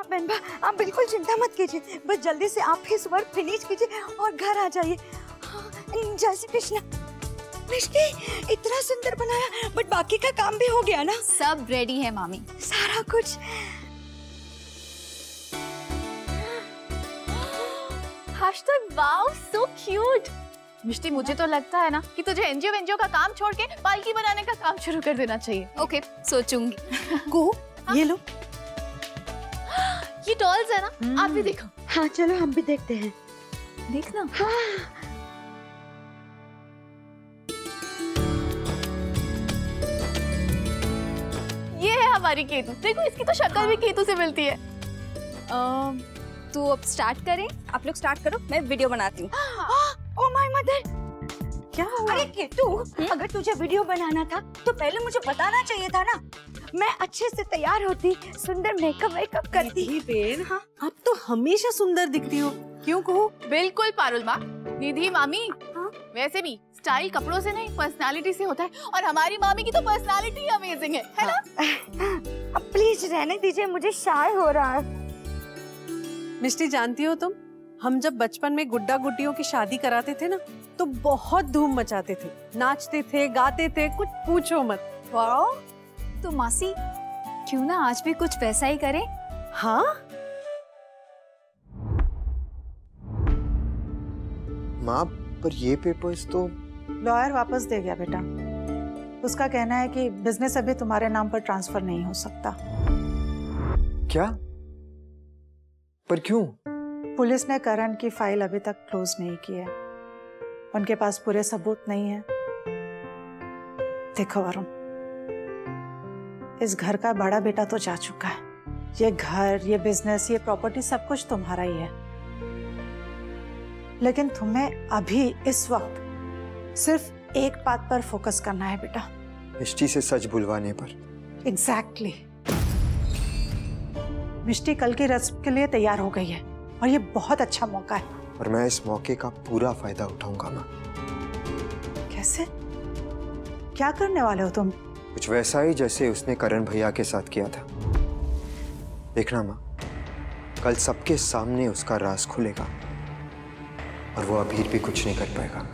हाँ बेनबा, आप बिल्कुल चिंता मत कीजिए, बस जल्दी से आप इस वर्क फिनिश कीजिए और घर आ जाइए। हाँ, जय श्री कृष्ण। मिष्टी, इतना सुंदर बनाया, बट बाकी का काम भी हो गया ना? सब रेडी है मामी, सारा कुछ। Wow so cute. मिष्टी, मुझे तो लगता है ना कि तुझे एनजीओ का काम छोड़ के पालकी बनाने का काम शुरू कर देना चाहिए। ओके, सोचूंगी। को ये लो, ये डॉल्स है ना, आप भी देखो। हाँ चलो हम भी देखते हैं। देखना। हाँ। ये है हमारी केतु, देखो इसकी तो शक्ल भी केतु से मिलती है। तो अब स्टार्ट करें? आप लोग स्टार्ट करो, मैं वीडियो बनाती हूँ। ओह माय मदर, क्या हुआ? अरे केतु, अगर तुझे वीडियो बनाना था तो पहले मुझे बताना चाहिए था ना। मैं अच्छे से तैयार होती, सुंदर मेकअप करती। बेन, हाँ, आप तो हमेशा सुंदर दिखती हो, क्यों कहो? बिल्कुल पारुल माँ। निधि मामी, वैसे भी स्टाइल कपड़ों से नहीं पर्सनालिटी से होता है, और हमारी मामी की तो पर्सनालिटी अमेजिंग है ना? अब प्लीज रहने दीजिए, मुझे शाय हो रहा है। मिष्टी, जानती हो तुम, हम जब बचपन में गुड्डा गुड्डियों की शादी कराते थे ना, तो बहुत धूम मचाते थे, नाचते थे, गाते थे, कुछ पूछो मत। वाओ, तो मासी क्यों ना आज भी कुछ वैसा ही करें? हाँ, माँ, पर ये पेपर्स तो लॉयर वापस दे गया बेटा। उसका कहना है कि बिजनेस अभी तुम्हारे नाम पर ट्रांसफर नहीं हो सकता। क्या? पर क्यों? पुलिस ने करण की फाइल अभी तक क्लोज नहीं की है, उनके पास पूरे सबूत नहीं है। देखो वरुण, इस घर का बड़ा बेटा तो जा चुका है। ये घर, ये बिजनेस, ये प्रॉपर्टी सब कुछ तुम्हारा ही है, लेकिन तुम्हें अभी इस वक्त सिर्फ एक बात पर फोकस करना है बेटा। मिष्टी से सच बुलवाने पर। एग्जैक्टली। मिष्टी कल की रस्म के लिए तैयार हो गई है और ये बहुत अच्छा मौका है। और मैं इस मौके का पूरा फायदा उठाऊंगा माँ। कैसे? क्या करने वाले हो तुम? कुछ वैसा ही जैसे उसने करण भैया के साथ किया था। देखना माँ, कल सबके सामने उसका राज खुलेगा और वो अभी भी कुछ नहीं कर पाएगा।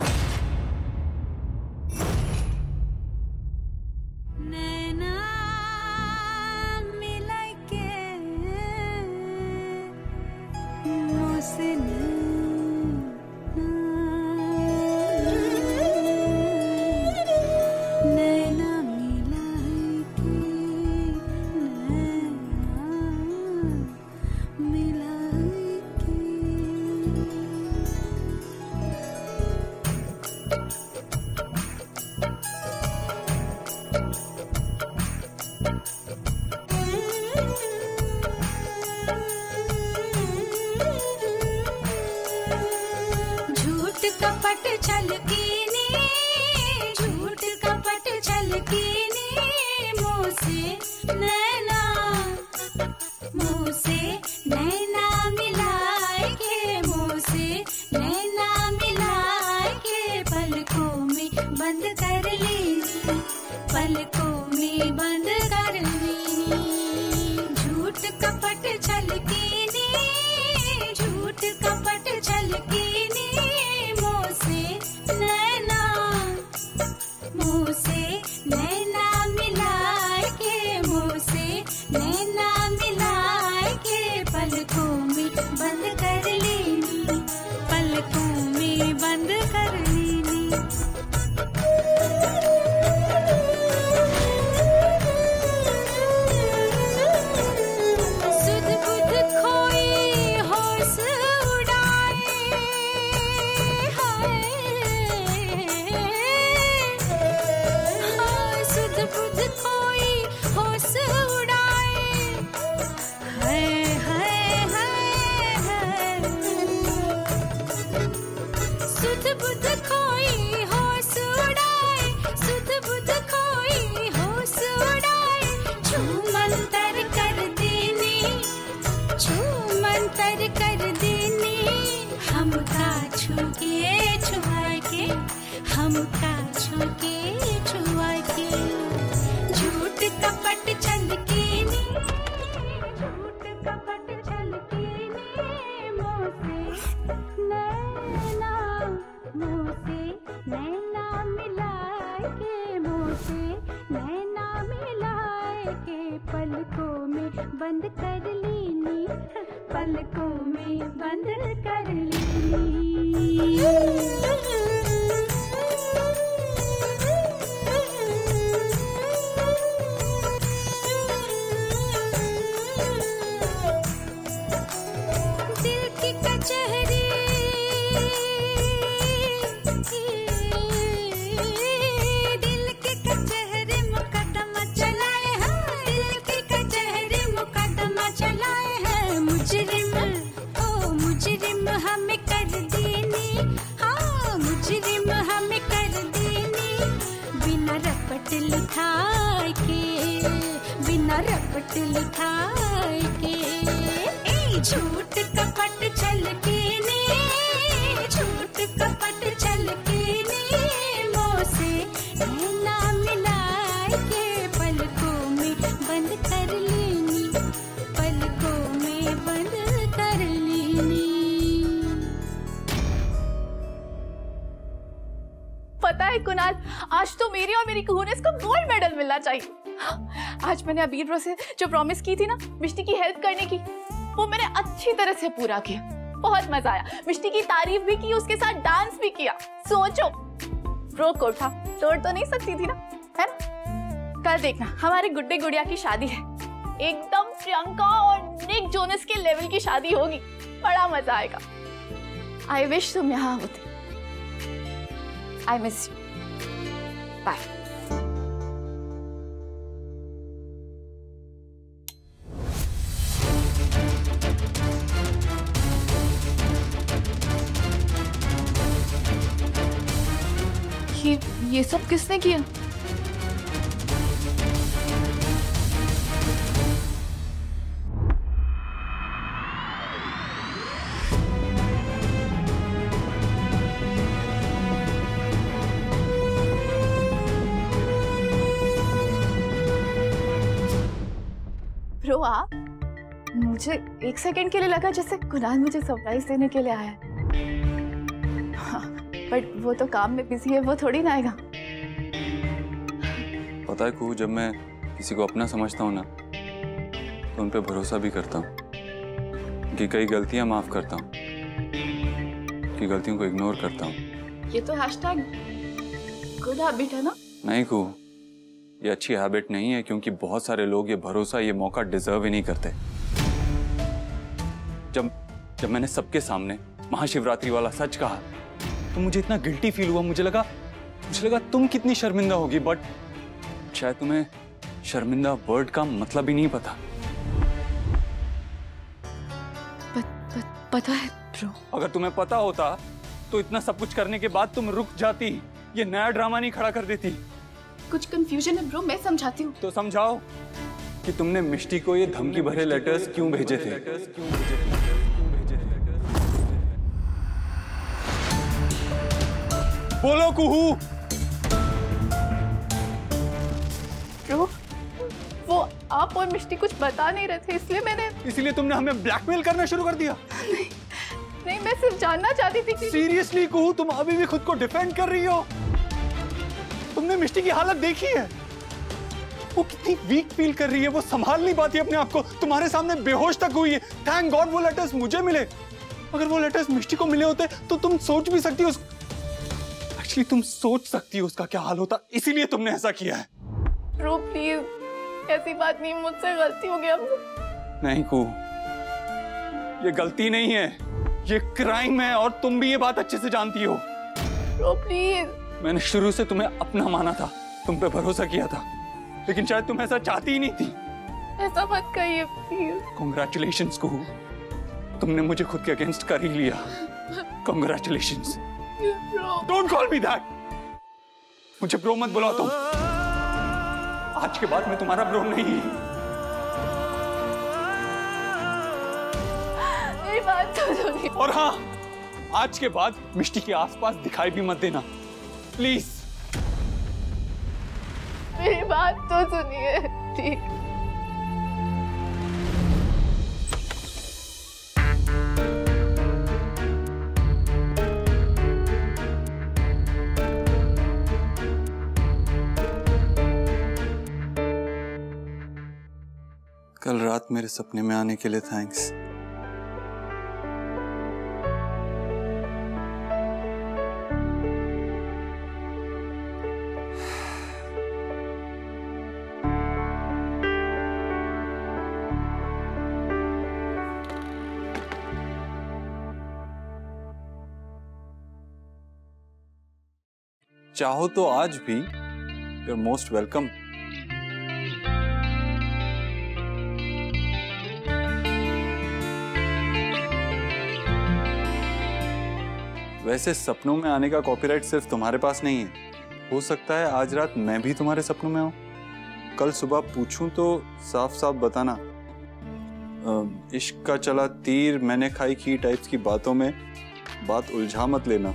पलकों में बंद कर ली। दिल की कचहरी, दिल की कचहरी मुकदमा चलाए हैं, दिल की कचहरी मुकदमा चलाए हैं। मुजरिम ओ मुजरिम हमें कर देनी, हाँ मुजरिम हमें कर देनी। बिना रपट लिखाए के, बिना रपट लिखाए के, झूठ कपट छल के ने, झूठ कपट छल के ने, मोह से नैना मिलाए के। पलकों में बंद कर लेनी, पलकों में बंद कर लेनी। पता है कुणाल, आज तो मेरी और मेरी कुहूनेस को गोल्ड मेडल मिलना चाहिए। आज मैंने अबीर ब्रो से जो प्रॉमिस की थी ना मिष्टी की हेल्प करने की, वो मैंने अच्छी तरह से पूरा किया। बहुत मजा आया, मिष्टी की तारीफ भी की, उसके साथ डांस भी किया। सोचो ब्रो को उठा तोड़ तो नहीं सकती थी ना, है ना? कल देखना हमारे गुड्डे गुड़िया की शादी है, एकदम प्रियंका और निक जोनस के लेवल की शादी होगी, बड़ा मजा आएगा। आई विश तुम यहाँ होते। I miss you. बाय। ये सब किसने किया? ब्रो आप, मुझे एक सेकंड के लिए लगा जैसे कुणाल मुझे सरप्राइज देने के लिए आया है। बट वो तो काम में बिजी है, वो थोड़ी ना आएगा। पता है कुहू, जब मैं किसी को अपना समझता हूँ ना तो उन पे भरोसा भी करता हूँ, कि कई गलतियाँ माफ करता हूँ, कि गलतियों को इग्नोर करता हूँ। ये तो हैशटैग गुड हैबिट है ना? नहीं कुहू, ये अच्छी हैबिट नहीं है, क्योंकि बहुत सारे लोग ये भरोसा, ये मौका डिजर्व ही नहीं करते। जब मैंने सबके सामने महाशिवरात्रि वाला सच कहा तो मुझे इतना गिल्टी फील हुआ। मुझे लगा तुम कितनी शर्मिंदा होगी, बट शायद तुम्हें शर्मिंदा वर्ड का मतलब ही नहीं पता। पता है ब्रो। अगर तुम्हें पता होता तो इतना सब कुछ करने के बाद तुम रुक जाती, ये नया ड्रामा नहीं खड़ा कर देती। कुछ कंफ्यूजन है ब्रो, मैं समझाती हूँ। तो समझाओ कि तुमने मिष्टी को ये धमकी भरे लेटर्स क्यों भेजे थे? बोलो कुहू। ब्रो, वो आप और मिष्टी कुछ बता नहीं रहे थे, इसलिए तुमने हमें ब्लैकमेल करना शुरू कर दिया? नहीं, मैं सिर्फ जानना चाहती थी कि... सीरियसली कुहू, तुम अभी भी खुद को डिफेंड कर रही हो? तुमने मिष्टी की हालत देखी है? वो कितनी वीक फील कर रही है, वो संभाल नहीं पाती अपने आप को, तुम्हारे सामने बेहोश तक हुई है। थैंक गॉड वो लेटर्स मुझे मिले। अगर वो लेटर्स मिष्टी को मिले होते तो तुम सोच भी सकती हो, एक्चुअली तुम सोच सकती हो उसका क्या हाल होता, इसीलिए तुमने ऐसा किया है। ब्रो प्लीज, ऐसी बात नहीं, मुझसे गलती हो गया। नहीं कुहू, ये गलती नहीं है, ये क्राइम है, और तुम भी ये बात अच्छे से जानती हो। Bro please. मैंने शुरू से तुम्हें अपना माना था, तुम पे भरोसा किया था, लेकिन शायद तुम ऐसा चाहती ही नहीं थी। ऐसा मत कहिए प्लीज। Congratulations कुहू, तुमने मुझे खुद के अगेंस्ट कर ही लिया। Congratulations। Don't call me that। मुझे ब्रो मत बुलाओ तुम। आज के बाद मैं तुम्हारा ब्रो नहीं। मेरी बात तो सुनिए। और हाँ, आज के बाद मिष्टी के आसपास दिखाई भी मत देना, प्लीज। मेरी बात तो सुनिए, ठीक? कल रात मेरे सपने में आने के लिए थैंक्स। चाहो तो आज भी you're most welcome। वैसे सपनों में आने का कॉपीराइट सिर्फ तुम्हारे पास नहीं है, हो सकता है आज रात मैं भी तुम्हारे सपनों में आऊं। कल सुबह पूछूं तो साफ साफ बताना। इश्क का चला तीर मैंने खाई खीर टाइप्स की बातों में बात उलझा मत लेना।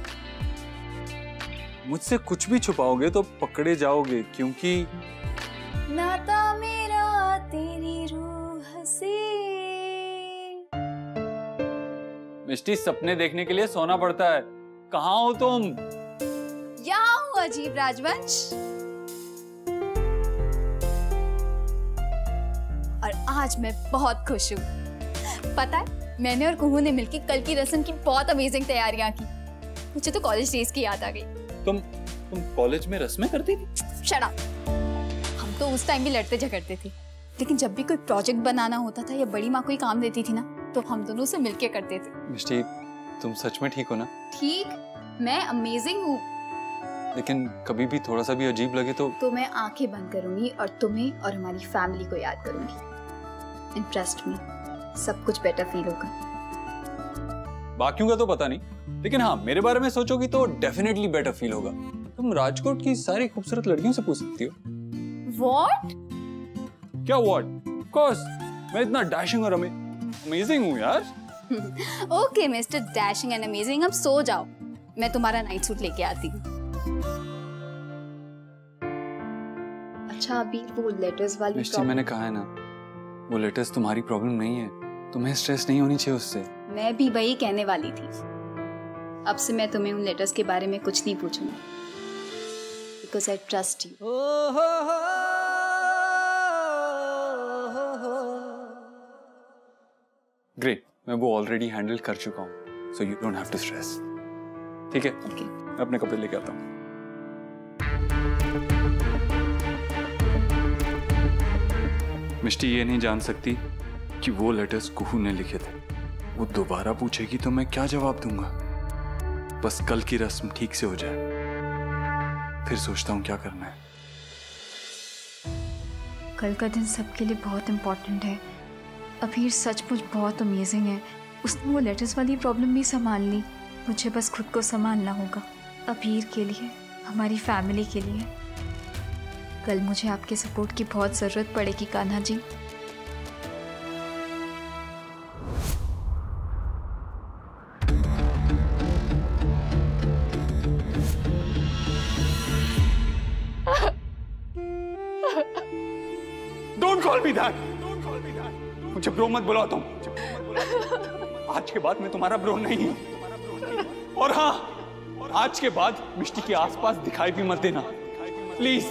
मुझसे कुछ भी छुपाओगे तो पकड़े जाओगे, क्योंकि नाता मेरा तेरी रूह से। मिष्टी, सपने देखने के लिए सोना पड़ता है। कहाँ हो तुम? यहाँ हूँ अजीब राजवंश। और आज मैं बहुत खुश हूँ। पता है, मैंने और कुहू ने मिलकर कल की रस्म की बहुत अमेजिंग तैयारियां की। मुझे तो कॉलेज डेज की याद आ गई। तुम कॉलेज में रस्में करती थी? Shut up. हम तो उस टाइम भी लड़ते झगड़ते थे, लेकिन जब भी कोई प्रोजेक्ट बनाना होता था या बड़ी माँ कोई काम देती थी ना, तो हम दोनों से मिलके करते थे। मिष्टी, तुम सच में ठीक हो ना? ठीक, मैं अमेजिंग हूँ। लेकिन कभी भी थोड़ा सा भी अजीब लगे तो मैं आंखें बंद करूंगी और तुम्हें और हमारी फैमिली को याद करूंगी। एंड ट्रस्ट मी, सब कुछ बेटर फील होगा। बाकियों का तो पता नहीं, लेकिन हाँ, मेरे बारे में सोचोगी तो डेफिनेटली बेटर फील होगा। तुम राजकोट की सारी खूबसूरत लड़कियों से पूछ सकती हो। What? क्या व्हाट? ऑफ कोर्स, मैं इतना डैशिंग और अमेजिंग हूँ यार। Okay mister dashing and amazing, अब सो जाओ। मैं तुम्हारा नाइट सूट लेके आती हूँ। अच्छा अभी वो लेटर्स वाली मिष्टी, मैंने कहा है ना, वो लेटर्स तुम्हारी प्रॉब्लम नहीं है। तुम्हें स्ट्रेस नहीं होनी चाहिए उससे। मैं भी वही कहने वाली थी। अब से मैं तुम्हें उन लेटर्स के बारे में कुछ नहीं पूछूंगी, because I trust you। Great, मैं वो ऑलरेडी हैंडल कर चुका हूँ, so you don't have to stress। ठीक है? Okay। मैं अपने कपड़े लेके आता हूँ। मिष्टी ये नहीं जान सकती कि वो लेटर्स कुहू ने लिखे थे। वो दोबारा पूछेगी तो मैं क्या जवाब दूंगा? बस कल की रस्म ठीक से हो जाए, फिर सोचता हूँ क्या करना है। कल का दिन सबके लिए बहुत इम्पोर्टेंट है। अबीर सचमुच बहुत अमेजिंग है। उसने वो लेटर्स वाली प्रॉब्लम भी संभाल ली। मुझे बस खुद को संभालना होगा, अबीर के लिए, हमारी फैमिली के लिए। कल मुझे आपके सपोर्ट की बहुत ज़रूरत पड़ेगी Kanha ji. Don't call me that! मुझे ब्रो मत बुलाओ तुम। आज के बाद मैं तुम्हारा ब्रो नहीं हूं। और हाँ, आज के बाद मिष्टी के आसपास दिखाई भी मत देना, प्लीज।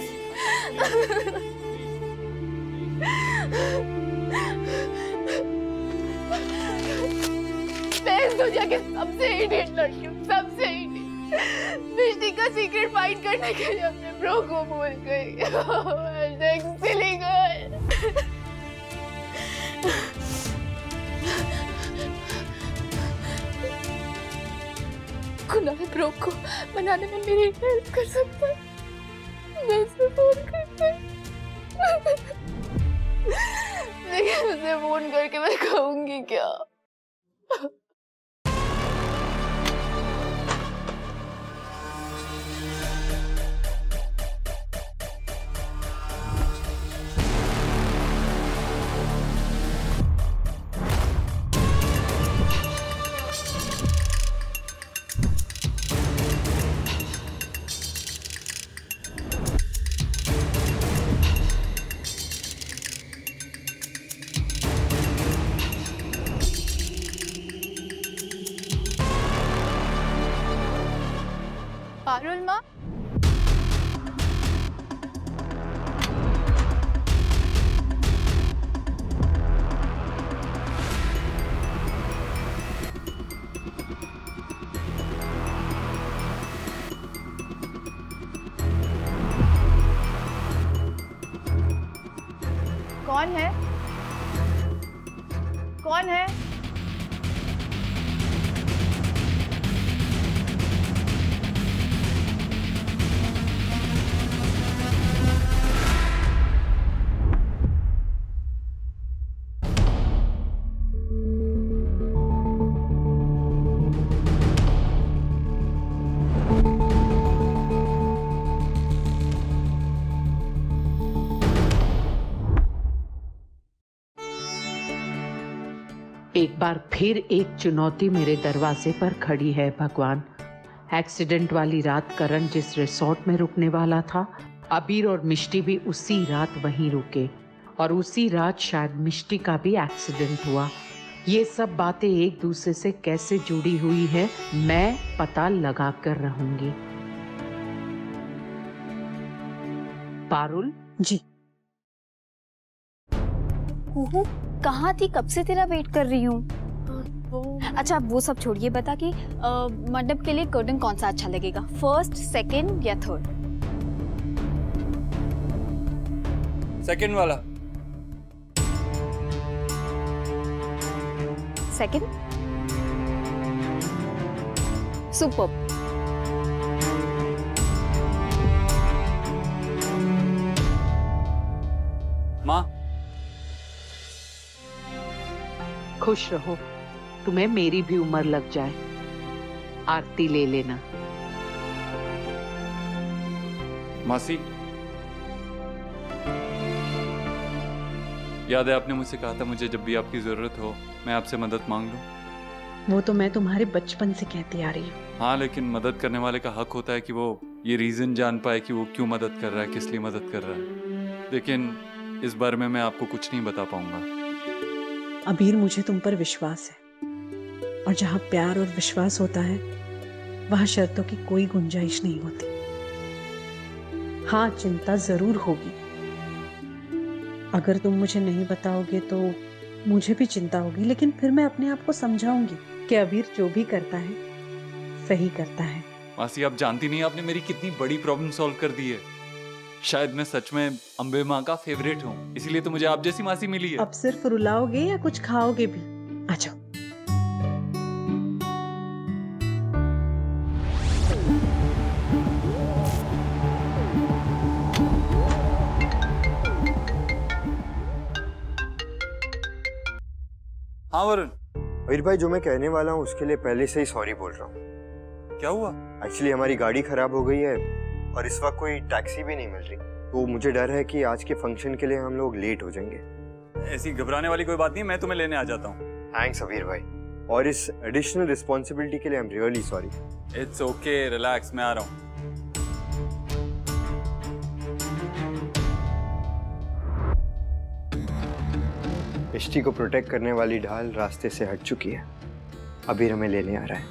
मैं इस दुनिया के सबसे इडियट लड़की हूँ, सबसे इडियट। मिष्टी का सीक्रेट फाइंड करने के लिए अपने ब्रो को भूल गई। Silly girl. कुनाल ब्रो को बनाने में मेरी हेल्प कर सकता है। मैं उसे फोन करता लेकिन उसे फोन करके मैं कहूंगी क्या? पारुल माँ, कौन है? कौन है? एक बार फिर एक चुनौती मेरे दरवाजे पर खड़ी है भगवान। एक्सीडेंट वाली रात करण जिस रिसोर्ट में रुकने वाला था, अबीर और मिष्टी भी उसी रात वहीं रुके और उसी रात शायद मिष्टी का भी एक्सीडेंट हुआ। ये सब बातें एक दूसरे से कैसे जुड़ी हुई है मैं पता लगा कर रहूंगी। पारुल जी। कुहू कहाँ थी? कब से तेरा वेट कर रही हूँ। अच्छा वो सब छोड़िए, बता कि मंडप के लिए कर्टन कौन सा अच्छा लगेगा, फर्स्ट, सेकंड या थर्ड? सेकंड वाला। सेकंड? सुपर। माँ खुश रहो, तुम्हें मेरी भी उम्र लग जाए। आरती ले लेना। मासी, याद है आपने मुझसे कहा था मुझे जब भी आपकी जरूरत हो मैं आपसे मदद मांग लूं। वो तो मैं तुम्हारे बचपन से कहती आ रही हूँ। हाँ, लेकिन मदद करने वाले का हक होता है कि वो ये रीजन जान पाए कि वो क्यों मदद कर रहा है, किस लिए मदद कर रहा है। लेकिन इस बारे में मैं आपको कुछ नहीं बता पाऊंगा। अबीर, मुझे तुम पर विश्वास है और जहां प्यार और विश्वास होता है वहां शर्तों की कोई गुंजाइश नहीं होती। हाँ, चिंता जरूर होगी। अगर तुम मुझे नहीं बताओगे तो मुझे भी चिंता होगी, लेकिन फिर मैं अपने आप को समझाऊंगी कि अबीर जो भी करता है सही करता है। मासी, आप जानती नहीं आपने मेरी कितनी बड़ी प्रॉब्लम सॉल्व कर दी है। शायद मैं सच में अम्बे माँ का फेवरेट हूँ, इसीलिए तो मुझे आप जैसी मासी मिली है। अब सिर्फ रुलाओगे या कुछ खाओगे भी? आ जाओ। हाँ वरुण। अबीर भाई, जो मैं कहने वाला हूँ उसके लिए पहले से ही सॉरी बोल रहा हूँ। क्या हुआ? एक्चुअली हमारी गाड़ी खराब हो गई है और इस वक्त कोई टैक्सी भी नहीं मिल रही, तो मुझे डर है कि आज के फंक्शन के लिए हम लोग लेट हो जाएंगे। ऐसी घबराने वाली कोई बात नहीं, मैं तुम्हें लेने आ जाता हूँ। थैंक्स अबीर भाई, और इस एडिशनल रिस्पॉन्सिबिलिटी के लिए I am really sorry. It's okay, relax, मैं आ रहा हूँ। मिष्टी को प्रोटेक्ट करने वाली ढाल रास्ते से हट चुकी है, अबीर हमें लेने आ रहा है।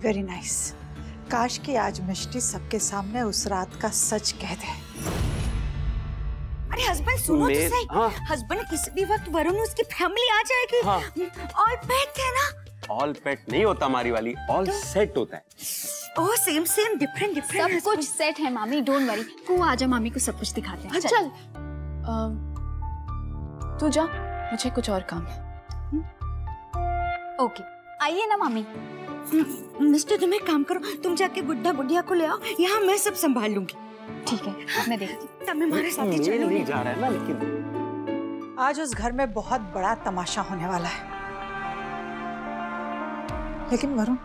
Very nice. काश कि आज मिष्टी सबके सामने उस रात का सच कह दे। अरे हस्बैंड सुनो तो सही। हस्बैंड किसी भी वक्त वरुण उसकी फैमिली आ जाएगी। ऑल पेट है ना? ऑल पेट नहीं होता हमारी वाली, ऑल सेट होता है। Oh same same, different different. सब कुछ सेट है मामी, डोंट वरी। तू आजा, मामी को सब कुछ दिखाते हैं। चल तू जा, मुझे कुछ और काम है। ओके, आइए ना मामी। मिस्टर तुम एक काम करो, तुम जाके बुड्ढा बुढ़िया को ले आओ, यहाँ मैं सब संभाल लूंगी। ठीक है, मैं देखती हूँ। तब हमारे साथ ही चलो। नहीं जा रहा है ना, लेकिन आज उस घर में बहुत बड़ा तमाशा होने वाला है। लेकिन वरुण,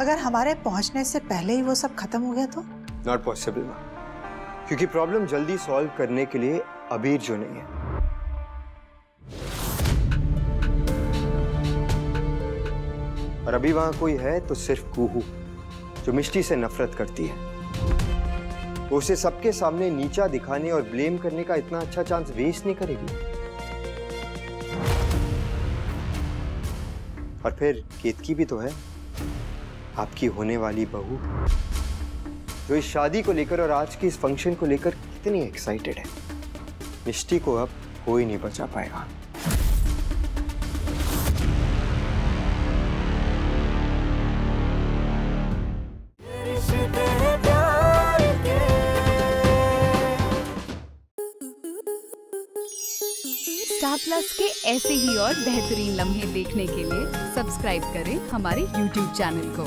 अगर हमारे पहुंचने से पहले ही वो सब खत्म हो गया तो? नॉट पॉसिबल माँ, क्योंकि प्रॉब्लम जल्दी सॉल्व करने के लिए अबीर जो नहीं है। और अभी वहां कोई है तो सिर्फ कुहू, जो मिष्टी से नफरत करती है। वो उसे सबके सामने नीचा दिखाने और ब्लेम करने का इतना अच्छा चांस वेस्ट नहीं करेगी। और फिर केतकी भी तो है, आपकी होने वाली बहू, जो इस शादी को लेकर और आज की इस फंक्शन को लेकर कितनी एक्साइटेड है। मिष्टी को अब कोई नहीं बचा पाएगा। प्लस के ऐसे ही और बेहतरीन लम्हे देखने के लिए सब्सक्राइब करें हमारे YouTube चैनल को।